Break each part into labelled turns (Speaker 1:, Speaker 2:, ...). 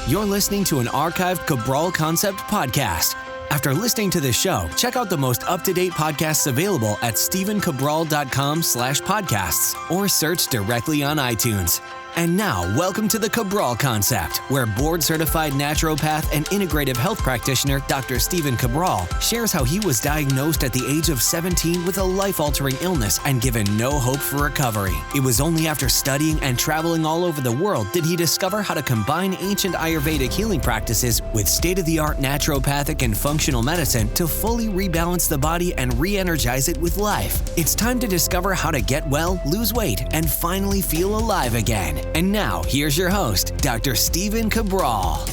Speaker 1: You're listening to an archived Cabral Concept podcast. After listening to this show, check out the most up-to-date podcasts available at stephencabral.com/podcasts or search directly on iTunes. And now, welcome to the Cabral Concept, where board-certified naturopath and integrative health practitioner Dr. Stephen Cabral shares how he was diagnosed at the age of 17 with a life-altering illness and given no hope for recovery. It was only after studying and traveling all over the world did he discover how to combine ancient Ayurvedic healing practices with state-of-the-art naturopathic and functional medicine to fully rebalance the body and re-energize it with life. It's time to discover how to get well, lose weight, and finally feel alive again. And now, here's your host, Dr. Stephen Cabral.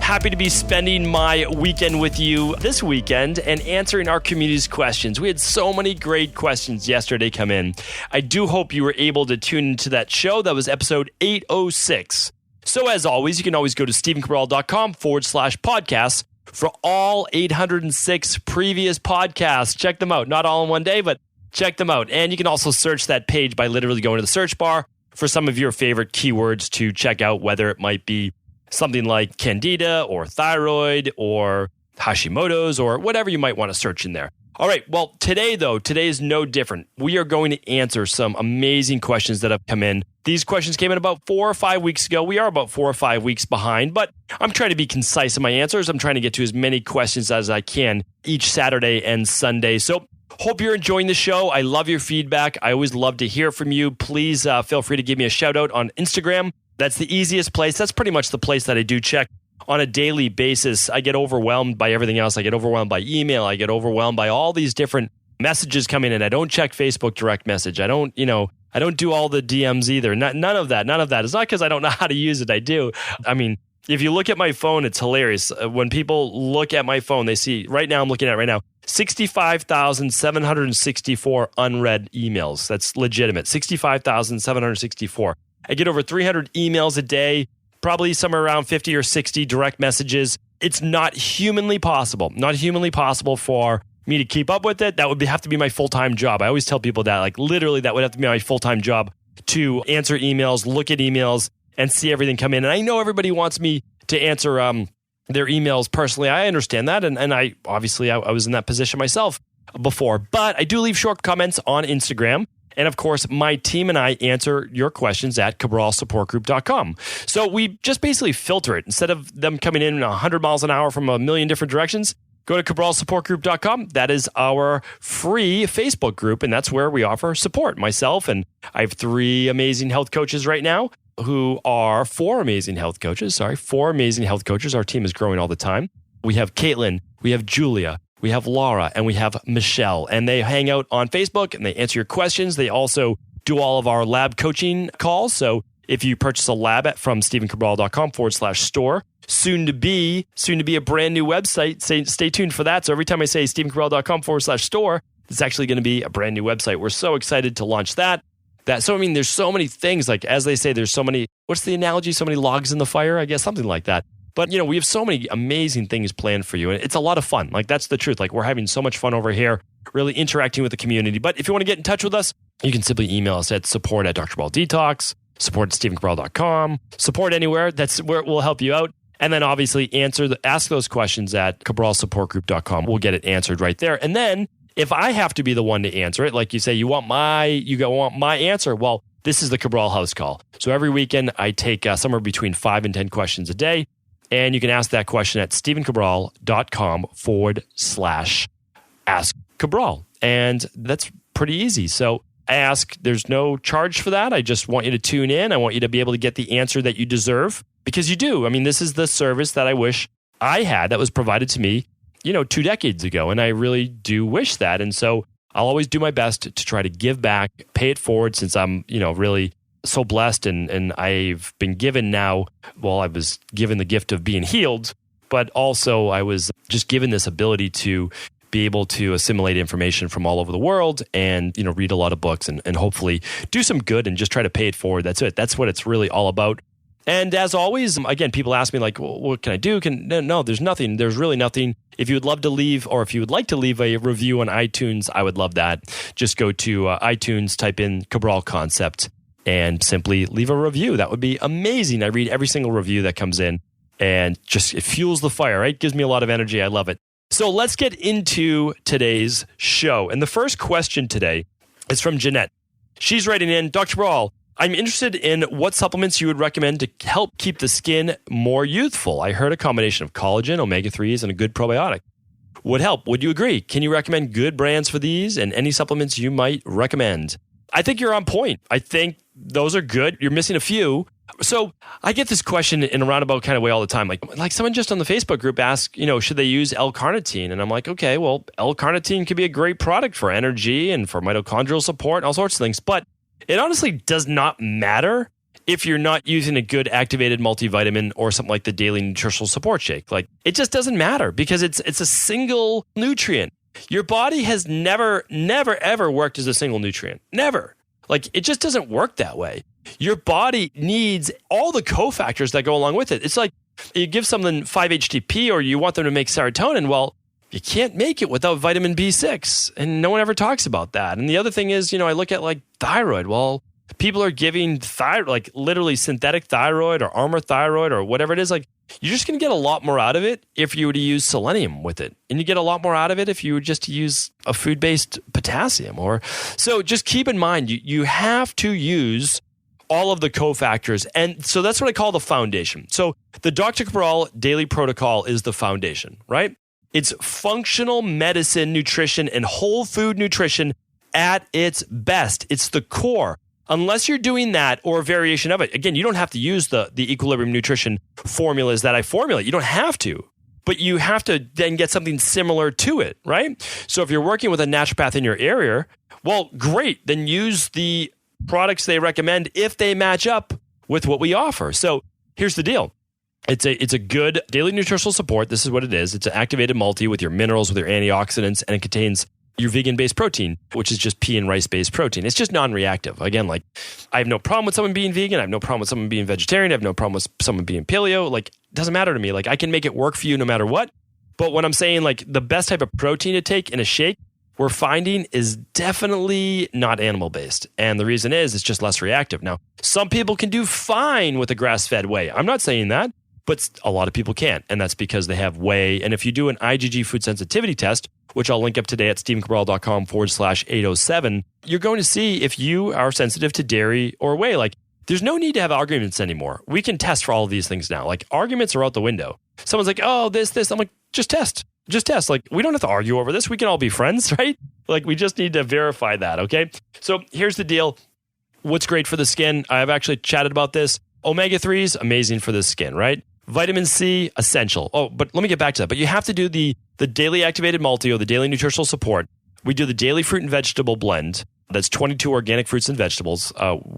Speaker 2: Happy to be spending my weekend with you this weekend and answering our community's questions. We had so many great questions yesterday come in. I do hope you were able to tune into that show. That was episode 806. So as always, you can always go to stephencabral.com/podcasts for all 806 previous podcasts. Check them out. Not all in one day, but check them out. And you can also search that page by literally going to the search bar for some of your favorite keywords to check out, whether it might be something like Candida or thyroid or Hashimoto's or whatever you might want to search in there. All right. Well, today is no different. We are going to answer some amazing questions that have come in. These questions came in about 4 or 5 weeks ago. We are about 4 or 5 weeks behind, but I'm trying to be concise in my answers. I'm trying to get to as many questions as I can each Saturday and Sunday. So hope you're enjoying the show. I love your feedback. I always love to hear from you. Please feel free to give me a shout out on Instagram. That's the easiest place. That's pretty much the place that I do check on a daily basis. I get overwhelmed by everything else. I get overwhelmed by email. I get overwhelmed by all these different messages coming in. I don't check Facebook direct message. I don't do all the DMs either. None of that. It's not because I don't know how to use it. I do. I mean, if you look at my phone, it's hilarious. When people look at my phone, they see right now, I'm looking at it right now, 65,764 unread emails. That's legitimate. 65,764. I get over 300 emails a day, probably somewhere around 50 or 60 direct messages. It's not humanly possible for me to keep up with it. That would have to be my full-time job. I always tell people that, like literally that would have to be my full-time job to answer emails, look at emails, and see everything come in. And I know everybody wants me to answer their emails personally. I understand that. And I obviously was in that position myself before. But I do leave short comments on Instagram. And of course, my team and I answer your questions at cabralsupportgroup.com. So we just basically filter it. Instead of them coming in 100 miles an hour from a million different directions, go to cabralsupportgroup.com. That is our free Facebook group, and that's where we offer support. Myself, and I have 3 amazing health coaches right now who are 4 amazing health coaches. 4 amazing health coaches. Our team is growing all the time. We have Caitlin, we have Julia, we have Laura, and we have Michelle, and they hang out on Facebook and they answer your questions. They also do all of our lab coaching calls. So if you purchase a lab from stephencabral.com/store, soon to be a brand new website. Stay tuned for that. So every time I say stephencabral.com/store, it's actually going to be a brand new website. We're so excited to launch that. So, I mean, there's so many things, like, as they say, there's so many, what's the analogy? So many logs in the fire, I guess, something like that. But, we have so many amazing things planned for you. And it's a lot of fun. Like, that's the truth. Like, we're having so much fun over here, really interacting with the community. But if you want to get in touch with us, you can simply email us at support@drcabral.detox, support@stephencabral.com, support anywhere. That's where we'll help you out. And then obviously ask those questions at cabralsupportgroup.com. We'll get it answered right there. And then if I have to be the one to answer it, like you say, you want my answer. Well, this is the Cabral HouseCall. So every weekend I take somewhere between 5 and 10 questions a day. And you can ask that question at stephencabral.com/ask Cabral. And that's pretty easy. So there's no charge for that. I just want you to tune in. I want you to be able to get the answer that you deserve, because you do. I mean, this is the service that I wish I had that was provided to me, 2 decades ago. And I really do wish that. And so I'll always do my best to try to give back, pay it forward, since I'm, really so blessed and I've been given now, I was given the gift of being healed, but also I was just given this ability to be able to assimilate information from all over the world and, read a lot of books and hopefully do some good and just try to pay it forward. That's it. That's what it's really all about. And as always, again, people ask me like, well, what can I do? No, there's nothing. There's really nothing. If you would love to leave, or if you would like to leave a review on iTunes, I would love that. Just go to iTunes, type in Cabral Concept, and simply leave a review. That would be amazing. I read every single review that comes in, and just it fuels the fire, right? Gives me a lot of energy. I love it. So let's get into today's show. And the first question today is from Jenett. She's writing in, Dr. Cabral, I'm interested in what supplements you would recommend to help keep the skin more youthful. I heard a combination of collagen, omega-3s, and a good probiotic would help. Would you agree? Can you recommend good brands for these and any supplements you might recommend? I think you're on point. I think those are good. You're missing a few. So I get this question in a roundabout kind of way all the time. Like someone just on the Facebook group asked, should they use L-carnitine? And I'm like, okay, well, L-carnitine could be a great product for energy and for mitochondrial support and all sorts of things. But it honestly does not matter if you're not using a good activated multivitamin or something like the daily nutritional support shake. Like it just doesn't matter because it's a single nutrient. Your body has never, ever worked as a single nutrient. Never. Like it just doesn't work that way. Your body needs all the cofactors that go along with it. It's like you give someone 5-HTP or you want them to make serotonin. Well, you can't make it without vitamin B6. And no one ever talks about that. And the other thing is, I look at like thyroid. Well, people are giving thyroid, like literally synthetic thyroid or Armour thyroid or whatever it is. Like you're just going to get a lot more out of it if you were to use selenium with it. And you get a lot more out of it if you were just to use a food-based potassium. So just keep in mind, you have to use all of the cofactors. And so that's what I call the foundation. So the Dr. Cabral Daily Protocol is the foundation, right? It's functional medicine, nutrition, and whole food nutrition at its best. It's the core. Unless you're doing that or a variation of it. Again, you don't have to use the Equilibrium Nutrition formulas that I formulate. You don't have to. But you have to then get something similar to it, right? So if you're working with a naturopath in your area, well, great. Then use the products they recommend if they match up with what we offer. So here's the deal. It's a good daily nutritional support. This is what it is. It's an activated multi with your minerals, with your antioxidants, and it contains your vegan-based protein, which is just pea and rice-based protein. It's just non-reactive. Again, like I have no problem with someone being vegan. I have no problem with someone being vegetarian. I have no problem with someone being paleo. Like it doesn't matter to me. Like I can make it work for you no matter what. But when I'm saying like the best type of protein to take in a shake, we're finding is definitely not animal-based. And the reason is it's just less reactive. Now, some people can do fine with a grass-fed whey. I'm not saying that, but a lot of people can't. And that's because they have whey. And if you do an IgG food sensitivity test, which I'll link up today at stephencabral.com/807, you're going to see if you are sensitive to dairy or whey. Like there's no need to have arguments anymore. We can test for all of these things now. Like arguments are out the window. Someone's like, oh, this. I'm like, just test. Just test. Like, we don't have to argue over this. We can all be friends, right? Like, we just need to verify that, okay? So here's the deal. What's great for the skin? I've actually chatted about this. Omega-3s, amazing for the skin, right? Vitamin C, essential. Oh, but let me get back to that. But you have to do the daily activated multi or the daily nutritional support. We do the daily fruit and vegetable blend. That's 22 organic fruits and vegetables.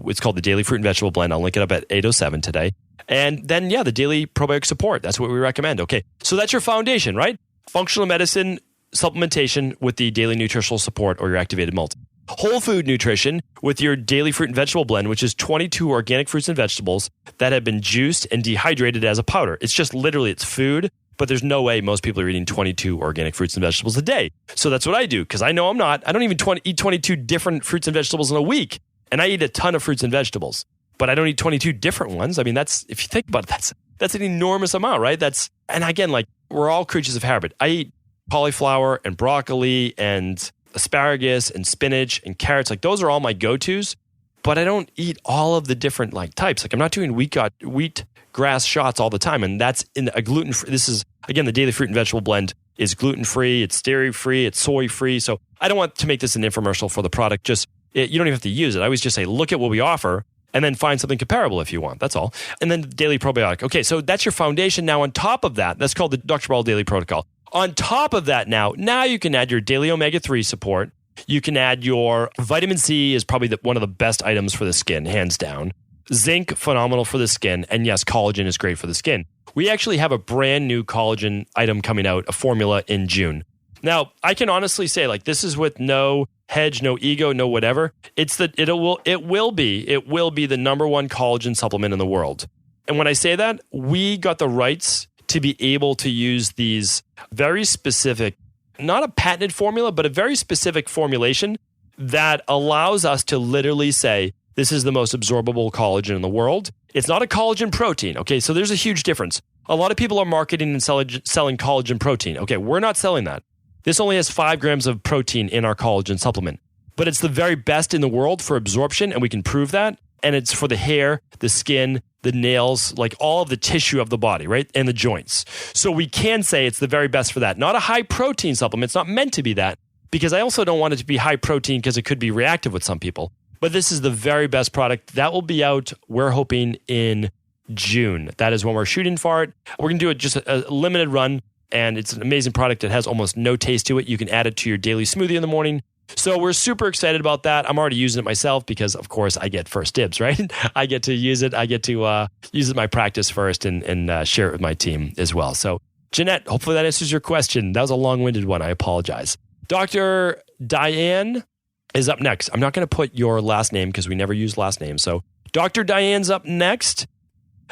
Speaker 2: It's called the daily fruit and vegetable blend. I'll link it up at 807 today. And then, the daily probiotic support. That's what we recommend. Okay, so that's your foundation, right? Functional medicine supplementation with the daily nutritional support or your activated multi. Whole food nutrition with your daily fruit and vegetable blend, which is 22 organic fruits and vegetables that have been juiced and dehydrated as a powder. It's just literally, it's food, but there's no way most people are eating 22 organic fruits and vegetables a day. So that's what I do, because I know I'm not. I don't even eat 22 different fruits and vegetables in a week. And I eat a ton of fruits and vegetables, but I don't eat 22 different ones. I mean, that's, if you think about it, that's an enormous amount, right? And again, like we're all creatures of habit. I eat cauliflower and broccoli and asparagus and spinach and carrots. Like those are all my go-tos, but I don't eat all of the different like types. Like I'm not doing wheat grass shots all the time. And that's in a gluten-free. This is, again, the daily fruit and vegetable blend is gluten-free, it's dairy-free, it's soy-free. So I don't want to make this an infomercial for the product. You don't even have to use it. I always just say, look at what we offer and then find something comparable if you want. That's all. And then daily probiotic. Okay, so that's your foundation. Now on top of that, that's called the Dr. Cabral Daily Protocol. On top of that now you can add your daily omega-3 support. You can add your vitamin C is probably one of the best items for the skin, hands down. Zinc, phenomenal for the skin. And yes, collagen is great for the skin. We actually have a brand new collagen item coming out, a formula in June. Now, I can honestly say, like, this is with no hedge, no ego, no whatever. It will be the number one collagen supplement in the world. And when I say that, we got the rights to be able to use these very specific, not a patented formula, but a very specific formulation that allows us to literally say, This is the most absorbable collagen in the world. It's not a collagen protein. Okay, so there's a huge difference. A lot of people are marketing and selling collagen protein. Okay, we're not selling that. This only has 5 grams of protein in our collagen supplement, but it's the very best in the world for absorption, and we can prove that. And it's for the hair, the skin, the nails, like all of the tissue of the body, right? And the joints. So we can say it's the very best for that. Not a high protein supplement. It's not meant to be that, because I also don't want it to be high protein because it could be reactive with some people. But this is the very best product. That will be out, we're hoping, in June. That is when we're shooting for it. We're going to do it just a limited run, and it's an amazing product. It has almost no taste to it. You can add it to your daily smoothie in the morning. So we're super excited about that. I'm already using it myself because, of course, I get first dibs, right? I get to use it. I get to use it in my practice first and share it with my team as well. So, Jenett, hopefully that answers your question. That was a long-winded one. I apologize. Dr. Dianne is up next. I'm not going to put your last name because we never use last names. So Dr. Dianne's up next.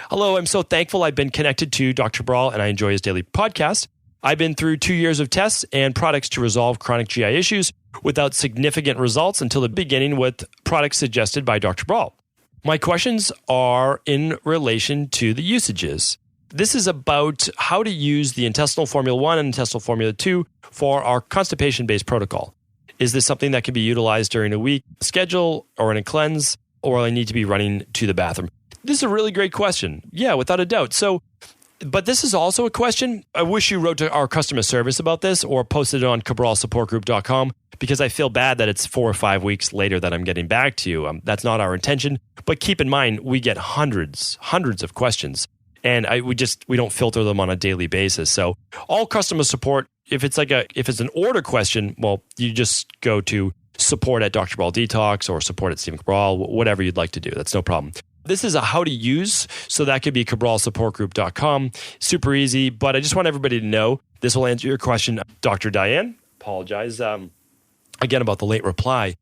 Speaker 2: Hello, I'm so thankful I've been connected to Dr. Cabral and I enjoy his daily podcast. I've been through 2 years of tests and products to resolve chronic GI issues without significant results until the beginning with products suggested by Dr. Cabral. My questions are in relation to the usages. This is about how to use the Intestinal Formula 1 and Intestinal Formula 2 for our constipation-based protocol. Is this something that can be utilized during a week schedule or in a cleanse, or will I need to be running to the bathroom? This is a really great question. Yeah, without a doubt. But this is also a question. I wish you wrote to our customer service about this or posted it on cabralsupportgroup.com, because I feel bad that it's 4 or 5 weeks later that I'm getting back to you. That's not our intention. But keep in mind, we get hundreds of questions, and we don't filter them on a daily basis. So all customer support, if it's an order question, well, you just go to support at Dr. Cabral Detox or support at Stephen Cabral, whatever you'd like to do. That's no problem. This is a how to use, so that could be cabralsupportgroup.com. Super easy, but I just want everybody to know this will answer your question. Dr. Dianne, apologize again about the late reply.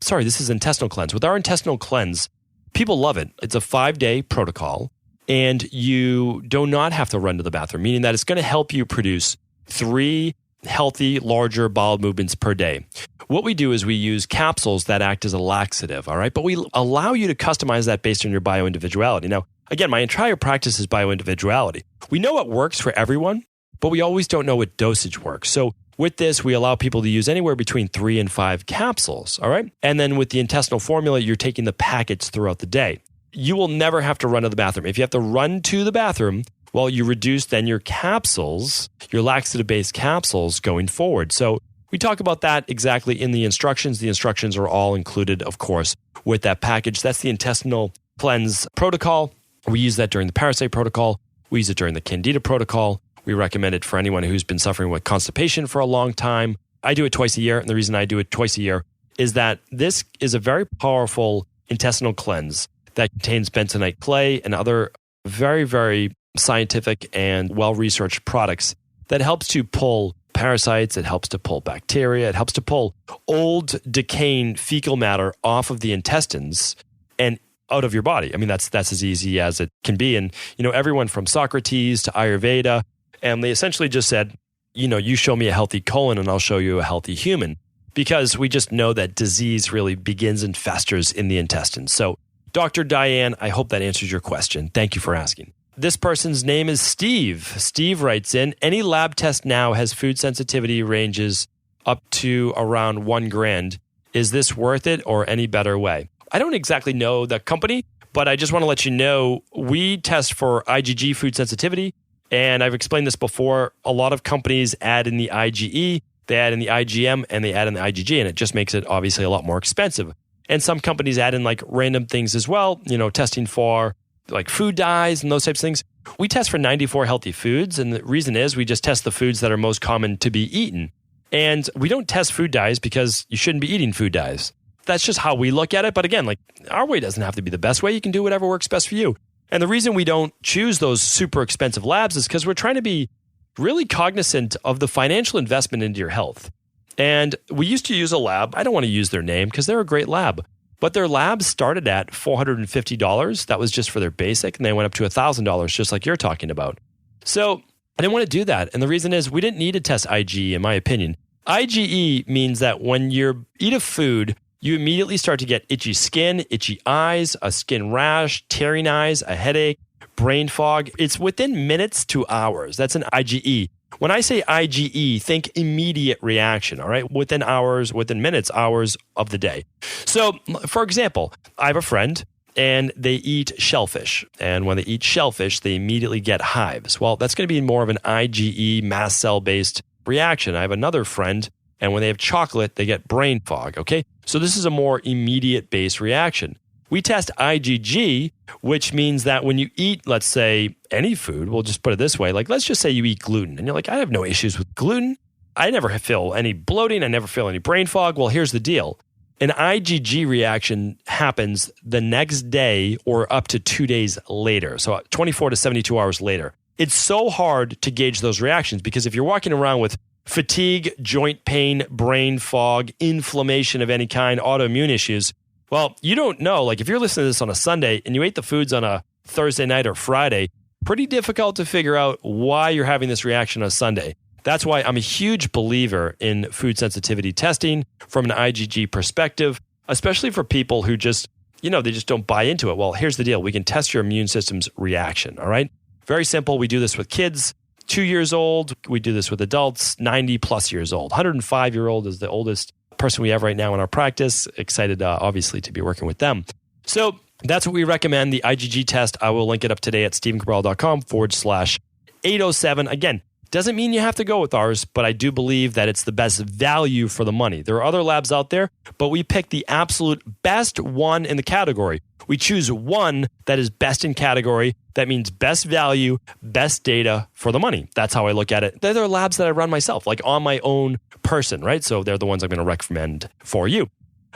Speaker 2: Sorry, this is intestinal cleanse. With our intestinal cleanse, people love it. It's a 5-day protocol, and you do not have to run to the bathroom, meaning that it's going to help you produce 3 healthy, larger bowel movements per day. What we do is we use capsules that act as a laxative, all right? But we allow you to customize that based on your bioindividuality. Now, again, my entire practice is bioindividuality. We know what works for everyone, but we always don't know what dosage works. So with this, we allow people to use anywhere between 3 and 5 capsules, all right? And then with the intestinal formula, you're taking the packets throughout the day. You will never have to run to the bathroom. If you have to run to the bathroom, well, you reduce then your capsules, your laxative-based capsules going forward. So we talk about that exactly in the instructions. The instructions are all included, of course, with that package. That's the intestinal cleanse protocol. We use that during the parasite protocol. We use it during the candida protocol. We recommend it for anyone who's been suffering with constipation for a long time. I do it twice a year, and the reason I do it twice a year is that this is a very powerful intestinal cleanse that contains bentonite clay and other very, very scientific and well-researched products that helps to pull parasites, it helps to pull bacteria, it helps to pull old, decaying fecal matter off of the intestines and out of your body. I mean, that's as easy as it can be. And, everyone from Socrates to Ayurveda, and they essentially just said, you show me a healthy colon and I'll show you a healthy human, because we just know that disease really begins and festers in the intestines. So, Dr. Dianne, I hope that answers your question. Thank you for asking. This person's name is Steve. Steve writes in, any lab test now has food sensitivity ranges up to around $1,000. Is this worth it or any better way? I don't exactly know the company, but I just want to let you know we test for IgG food sensitivity. And I've explained this before. A lot of companies add in the IgE, they add in the IgM, and they add in the IgG, and it just makes it obviously a lot more expensive. And some companies add in like random things as well, testing for like food dyes and those types of things. We test for 94 healthy foods. And the reason is we just test the foods that are most common to be eaten. And we don't test food dyes because you shouldn't be eating food dyes. That's just how we look at it. But again, our way doesn't have to be the best way. You can do whatever works best for you. And the reason we don't choose those super expensive labs is because we're trying to be really cognizant of the financial investment into your health. And we used to use a lab. I don't want to use their name because they're a great lab. But their labs started at $450. That was just for their basic. And they went up to $1,000, just like you're talking about. So I didn't want to do that. And the reason is we didn't need to test IgE, in my opinion. IgE means that when you eat a food you immediately start to get itchy skin, itchy eyes, a skin rash, tearing eyes, a headache, brain fog. It's within minutes to hours. That's an IgE. When I say IgE, think immediate reaction, all right? Within hours, within minutes, hours of the day. So, for example, I have a friend and they eat shellfish. And when they eat shellfish, they immediately get hives. Well, that's going to be more of an IgE mast cell-based reaction. I have another friend, and when they have chocolate, they get brain fog, okay? So this is a more immediate based reaction. We test IgG, which means that when you eat, let's say, any food, we'll just put it this way, like let's just say you eat gluten, and you're like, I have no issues with gluten. I never feel any bloating. I never feel any brain fog. Well, here's the deal. An IgG reaction happens the next day or up to 2 days later, so 24 to 72 hours later. It's so hard to gauge those reactions because if you're walking around with fatigue, joint pain, brain fog, inflammation of any kind, autoimmune issues, well, you don't know. Like if you're listening to this on a Sunday and you ate the foods on a Thursday night or Friday, pretty difficult to figure out why you're having this reaction on Sunday. That's why I'm a huge believer in food sensitivity testing from an IgG perspective, especially for people who just, they just don't buy into it. Well, here's the deal. We can test your immune system's reaction, all right? Very simple. We do this with kids, 2 years old. We do this with adults, 90 plus years old. 105-year-old is the oldest person we have right now in our practice. Excited, obviously, to be working with them. So that's what we recommend, the IgG test. I will link it up today at stephencabral.com/807. Again, doesn't mean you have to go with ours, but I do believe that it's the best value for the money. There are other labs out there, but we pick the absolute best one in the category. We choose one that is best in category. That means best value, best data for the money. That's how I look at it. They're the labs that I run myself, like on my own person, right? So they're the ones I'm going to recommend for you.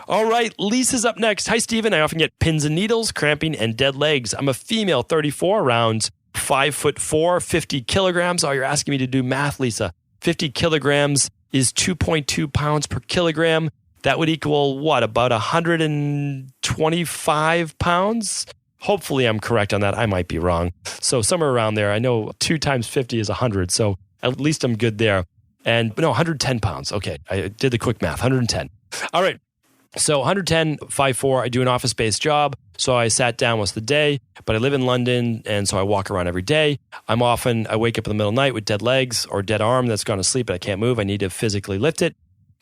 Speaker 2: All right, Lisa's up next. Hi, Stephen. I often get pins and needles, cramping, and dead legs. I'm a female, 34, around 5'4", 50 kilograms. Oh, you're asking me to do math, Lisa. 50 kilograms is 2.2 pounds per kilogram. That would equal what? About 125 pounds? Hopefully I'm correct on that. I might be wrong. So somewhere around there. I know 2 times 50 is 100. So at least I'm good there. And no, 110 pounds. Okay. I did the quick math. 110. All right. So 110, 5'4", I do an office-based job. So I sat down most of the day, but I live in London, and so I walk around every day. I wake up in the middle of the night with dead legs or dead arm that's gone to sleep, but I can't move. I need to physically lift it.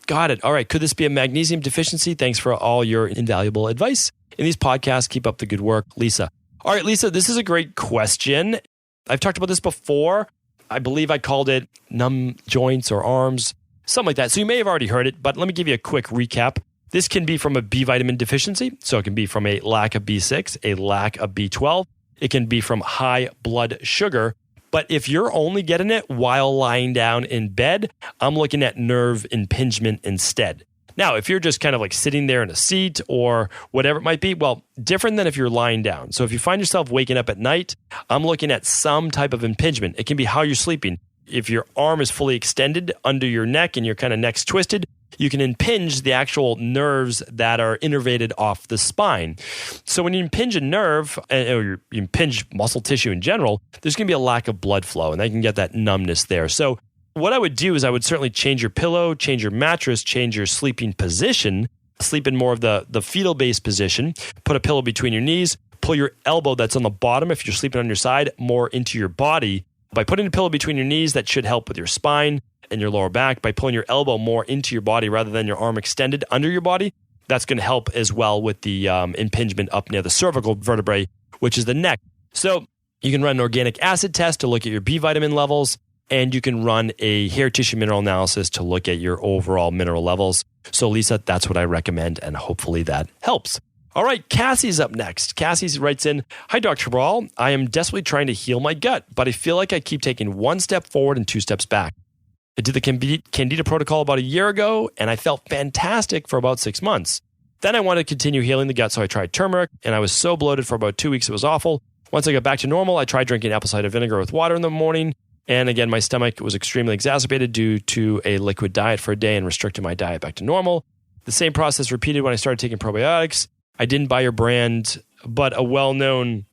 Speaker 2: Got it. All right. Could this be a magnesium deficiency? Thanks for all your invaluable advice in these podcasts. Keep up the good work, Lisa. All right, Lisa, this is a great question. I've talked about this before. I believe I called it numb joints or arms, something like that. So you may have already heard it, but let me give you a quick recap. This can be from a B vitamin deficiency. So it can be from a lack of B6, a lack of B12. It can be from high blood sugar. But if you're only getting it while lying down in bed, I'm looking at nerve impingement instead. Now, if you're just kind of like sitting there in a seat or whatever it might be, well, different than if you're lying down. So if you find yourself waking up at night, I'm looking at some type of impingement. It can be how you're sleeping. If your arm is fully extended under your neck and your kind of neck's twisted, you can impinge the actual nerves that are innervated off the spine. So when you impinge a nerve, or you impinge muscle tissue in general, there's going to be a lack of blood flow, and they can get that numbness there. So what I would do is I would certainly change your pillow, change your mattress, change your sleeping position, sleep in more of the fetal-based position, put a pillow between your knees, pull your elbow that's on the bottom, if you're sleeping on your side, more into your body. By putting a pillow between your knees, that should help with your spine and your lower back. By pulling your elbow more into your body rather than your arm extended under your body, that's going to help as well with the impingement up near the cervical vertebrae, which is the neck. So you can run an organic acid test to look at your B vitamin levels, and you can run a hair tissue mineral analysis to look at your overall mineral levels. So Lisa, that's what I recommend, and hopefully that helps. All right, Cassie's up next. Cassie writes in, Hi, Dr. Cabral. I am desperately trying to heal my gut, but I feel like I keep taking 1 step forward and 2 steps back. I did the Candida protocol about a year ago, and I felt fantastic for about 6 months. Then I wanted to continue healing the gut, so I tried turmeric, and I was so bloated for about 2 weeks, it was awful. Once I got back to normal, I tried drinking apple cider vinegar with water in the morning, and again, my stomach was extremely exacerbated due to a liquid diet for a day and restricted my diet back to normal. The same process repeated when I started taking probiotics. I didn't buy your brand, but a well-known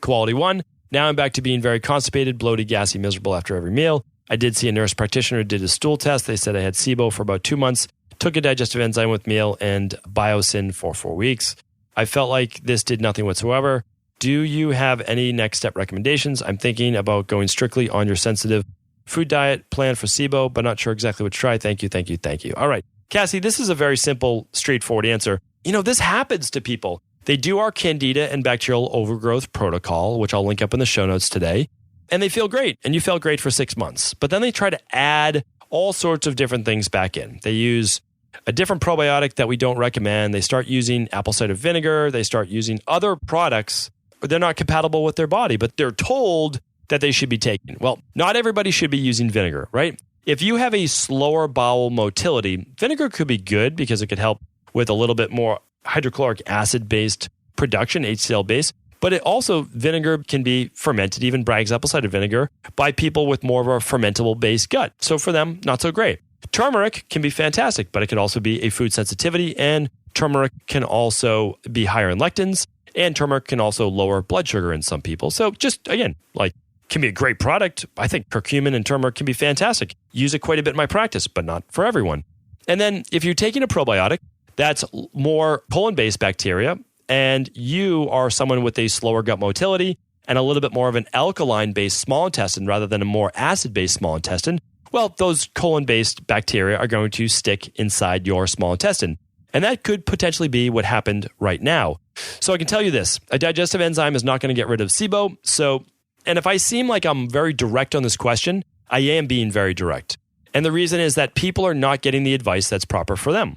Speaker 2: quality one. Now I'm back to being very constipated, bloated, gassy, miserable after every meal. I did see a nurse practitioner, did a stool test. They said I had SIBO for about 2 months. took a digestive enzyme with meal and Biosyn for 4 weeks. I felt like this did nothing whatsoever. Do you have any next step recommendations? I'm thinking about going strictly on your sensitive food diet plan for SIBO, but not sure exactly what to try. Thank you. All right. Cassie, this is a very simple, straightforward answer. This happens to people. They do our Candida and bacterial overgrowth protocol, which I'll link up in the show notes today, and they feel great. And you felt great for 6 months. But then they try to add all sorts of different things back in. They use a different probiotic that we don't recommend. They start using apple cider vinegar. They start using other products. They're not compatible with their body, but they're told that they should be taking. Well, not everybody should be using vinegar, right? If you have a slower bowel motility, vinegar could be good because it could help with a little bit more hydrochloric acid-based production, HCl-based. But vinegar can be fermented, even Bragg's apple cider vinegar, by people with more of a fermentable-based gut. So for them, not so great. Turmeric can be fantastic, but it can also be a food sensitivity, and turmeric can also be higher in lectins, and turmeric can also lower blood sugar in some people. So just, again, can be a great product. I think curcumin and turmeric can be fantastic. Use it quite a bit in my practice, but not for everyone. And then if you're taking a probiotic, that's more colon-based bacteria, and you are someone with a slower gut motility and a little bit more of an alkaline-based small intestine rather than a more acid-based small intestine, well, those colon-based bacteria are going to stick inside your small intestine. And that could potentially be what happened right now. So I can tell you this, a digestive enzyme is not going to get rid of SIBO. And if I seem like I'm very direct on this question, I am being very direct. And the reason is that people are not getting the advice that's proper for them.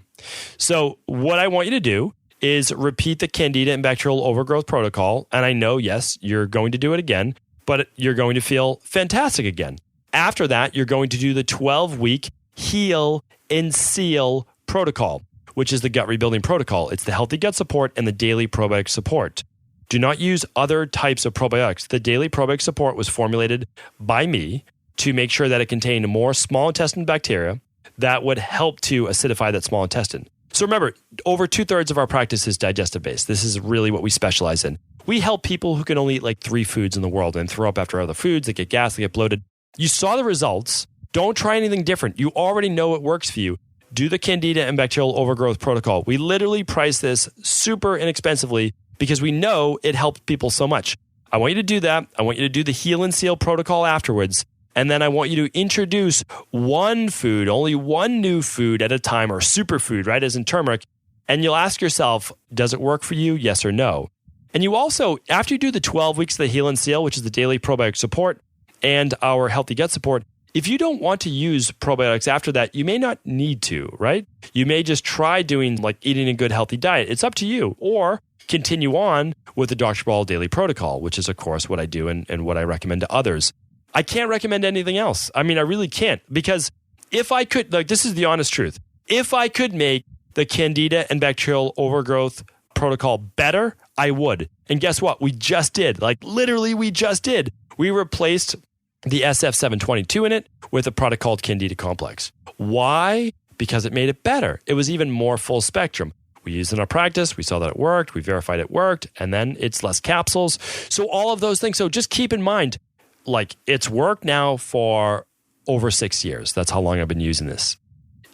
Speaker 2: So what I want you to do is repeat the Candida and bacterial overgrowth protocol. And I know, yes, you're going to do it again, but you're going to feel fantastic again. After that, you're going to do the 12-week Heal and Seal protocol, which is the gut rebuilding protocol. It's the healthy gut support and the daily probiotic support. Do not use other types of probiotics. The daily probiotic support was formulated by me to make sure that it contained more small intestine bacteria that would help to acidify that small intestine. So remember, over 2/3 of our practice is digestive based. This is really what we specialize in. We help people who can only eat 3 foods in the world and throw up after other foods. They get gas, they get bloated. You saw the results. Don't try anything different. You already know it works for you. Do the Candida and bacterial overgrowth protocol. We literally price this super inexpensively because we know it helps people so much. I want you to do that. I want you to do the Heal and Seal protocol afterwards. And then I want you to introduce one food, only one new food at a time, or superfood, right, as in turmeric. And you'll ask yourself, does it work for you? Yes or no. And you also, after you do the 12 weeks of the Heal and Seal, which is the daily probiotic support and our healthy gut support, if you don't want to use probiotics after that, you may not need to, right? You may just try doing eating a good healthy diet. It's up to you. Or continue on with the Dr. Cabral daily protocol, which is, of course, what I do and what I recommend to others. I can't recommend anything else. I mean, I really can't, because if I could, this is the honest truth. If I could make the Candida and bacterial overgrowth protocol better, I would. And guess what? We just did. Literally, we just did. We replaced the SF722 in it with a product called Candida Complex. Why? Because it made it better. It was even more full spectrum. We used it in our practice. We saw that it worked. We verified it worked. And then it's less capsules. So all of those things. So just keep in mind, it's worked now for over 6 years. That's how long I've been using this.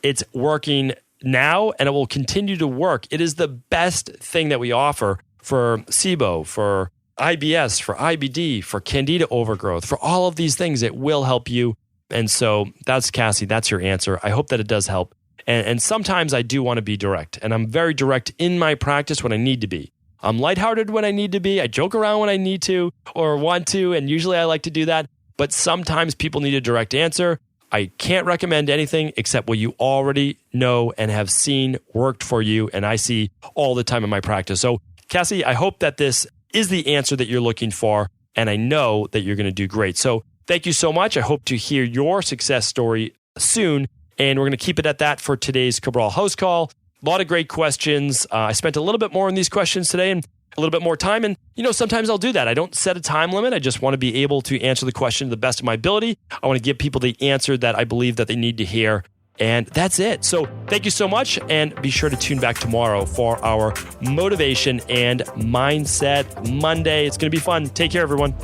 Speaker 2: It's working now, and it will continue to work. It is the best thing that we offer for SIBO, for IBS, for IBD, for Candida overgrowth, for all of these things. It will help you. And so that's Cassie. That's your answer. I hope that it does help. And sometimes I do want to be direct, and I'm very direct in my practice when I need to be. I'm lighthearted when I need to be. I joke around when I need to or want to, and usually I like to do that. But sometimes people need a direct answer. I can't recommend anything except what you already know and have seen worked for you, and I see all the time in my practice. So, Cassie, I hope that this is the answer that you're looking for, and I know that you're going to do great. So thank you so much. I hope to hear your success story soon, and we're going to keep it at that for today's Cabral House Call. A lot of great questions. I spent a little bit more on these questions today and a little bit more time. And, sometimes I'll do that. I don't set a time limit. I just want to be able to answer the question to the best of my ability. I want to give people the answer that I believe that they need to hear. And that's it. So thank you so much. And be sure to tune back tomorrow for our Motivation and Mindset Monday. It's going to be fun. Take care, everyone.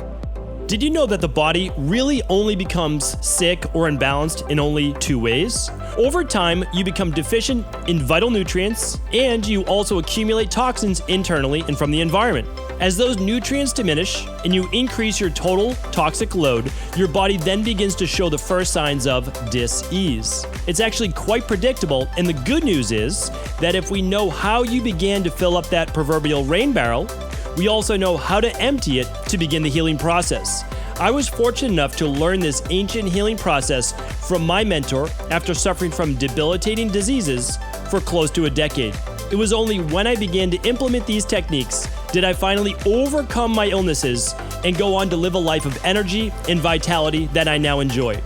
Speaker 2: Did you know that the body really only becomes sick or imbalanced in only 2 ways? Over time, you become deficient in vital nutrients, and you also accumulate toxins internally and from the environment. As those nutrients diminish and you increase your total toxic load, your body then begins to show the first signs of dis-ease. It's actually quite predictable, and the good news is that if we know how you began to fill up that proverbial rain barrel, we also know how to empty it to begin the healing process. I was fortunate enough to learn this ancient healing process from my mentor after suffering from debilitating diseases for close to a decade. It was only when I began to implement these techniques did I finally overcome my illnesses and go on to live a life of energy and vitality that I now enjoy.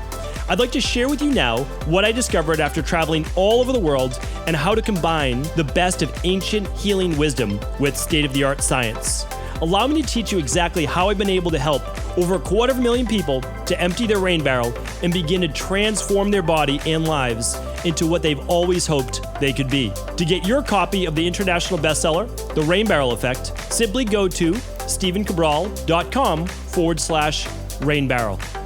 Speaker 2: I'd like to share with you now what I discovered after traveling all over the world and how to combine the best of ancient healing wisdom with state-of-the-art science. Allow me to teach you exactly how I've been able to help over 250,000 people to empty their rain barrel and begin to transform their body and lives into what they've always hoped they could be. To get your copy of the international bestseller, The Rain Barrel Effect, simply go to stephencabral.com/rainbarrel.